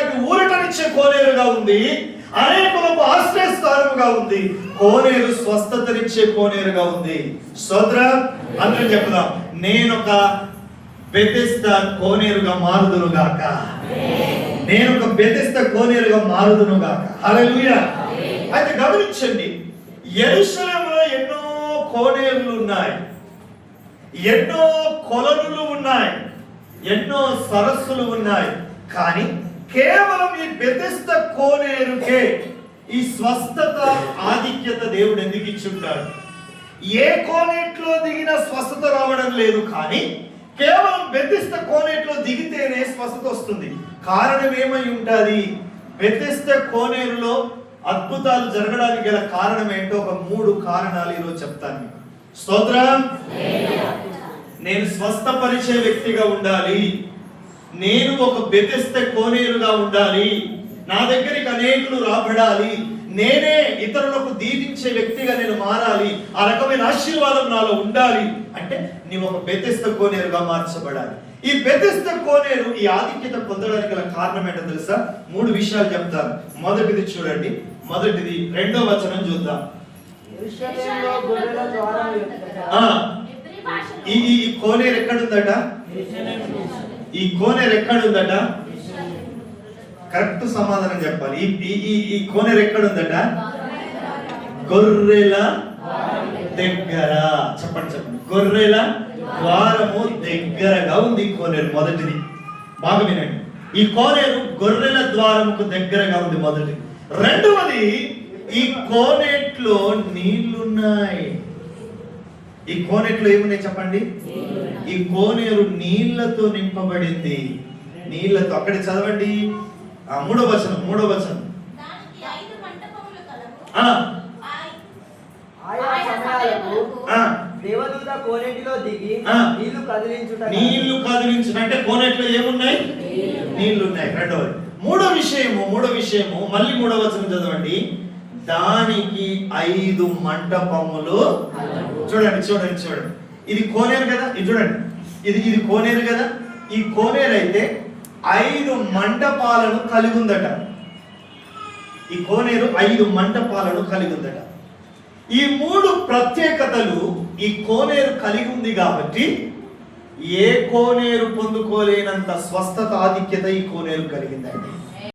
వారికి ఊరటనిచ్చే కోనేరుగా ఉంది, అనేకులకు ఆశ్రయస్థానముగా ఉంది, కోనేరు స్వస్థతనిచ్చే కోనేరుగా ఉంది. స్తోత్రం. అందరూ చెప్దాం, నేనొక బెతెస్దా కోనేరుగా మారుదును గాక. నేను ఒక బెతెస్దా కోనేరుగా మారుదును గాక. హల్లెలూయా. అయితే గమనించండి, యెరూషలేములో ఎన్నో కోనేరులు ఉన్నాయి, ఎన్నో కొలనులు ఉన్నాయి, ఎన్నో సరస్సులు ఉన్నాయి. కానీ కేవలం ఈ బెతెస్దా కోనేరుకే ఈ స్వస్థత ఆధిక్యత దేవుడు ఎందుకు ఇచ్చుంటాడు? ఏ కోనేట్లో దిగినా స్వస్థత రావడం లేదు, కానీ కేవలం బెతెస్దా కోనేట్లో దిగితేనే స్వస్థత వస్తుంది. కారణం ఏమై ఉంటుంది? బెతెస్దా కోనేరులో అద్భుతాలు జరగడానికి గల కారణం ఏంటో ఒక 3 కారణాలు ఈరోజు చెప్తాను. స్తోత్రం. నేను స్వస్థపరిచే వ్యక్తిగా ఉండాలి, నేను ఒక బెతెస్దా కోనేరుగా ఉండాలి, నా దగ్గరికి అనేకులు రాబడాలి, నేనే ఇతరులకు దీవించే వ్యక్తిగా నేను మారాలి, ఆ రకమైన ఆశీర్వాదం నాలో ఉండాలి అంటే నీవు ఒక బెతెస్దా కోనేరుగా మార్చబడాలి. ఈ బెతెస్దా కోనేరు ఈ ఆధిక్యత పొందడానికి గల కారణం ఏంటో తెలుసా? 3 విషయాలు చెప్తాను. మొదటిది చూడండి, మొదటిది 2వ వచనం చూద్దాం. ఈ కోనేరు ఎక్కడుందట? ఈ కోనేరు ఎక్కడుందట? కరెక్ట్ సమాధానం చెప్పాలి. ఈ కోనేరు ఎక్కడుందట? గొర్రెల దగ్గర. చెప్పండి చెప్పండి. గొర్రెల ద్వారము దగ్గరగా ఉంది ఈ కోనేరు. మొదటిది బాగా వినండి, ఈ కోనేరు గొర్రెల ద్వారముకు దగ్గరగా ఉంది. మొదటిది. రెండవది, ఈ కోనేట్లో నీళ్లున్నాయి. ఈ కోనేట్లో ఏమున్నాయి చెప్పండి? ఈ కోనేరు నీళ్లతో నింపబడింది. నీళ్లతో. అక్కడ చదవండి, 3వ వచనం. దేవదూత కోనేటిలో దిగి నీళ్లు కదిలించుట అంటే కోనేట్లో ఏమున్నాయి? నీళ్లు ఉన్నాయి. రెండవది. మూడో విషయము మళ్ళీ 3వ వచనం చదవండి. దానికి 5 మంటపములు. చూడండి. ఇది కోనేరు కదా, ఇది చూడండి, ఇది కోనేరు కదా. ఈ కోనేరు అయితే 5 మంటపాలను కలిగి ఉందట. ఈ కోనేరు 5 మంటపాలను కలిగి ఉందట. ఈ 3 ప్రత్యేకతలు ఈ కోనేరు కలిగి ఉంది కాబట్టి ఏ కోనేరు పొందుకోలేనంత స్వస్థత ఆధిక్యత ఈ కోనేరు కలిగిందండి.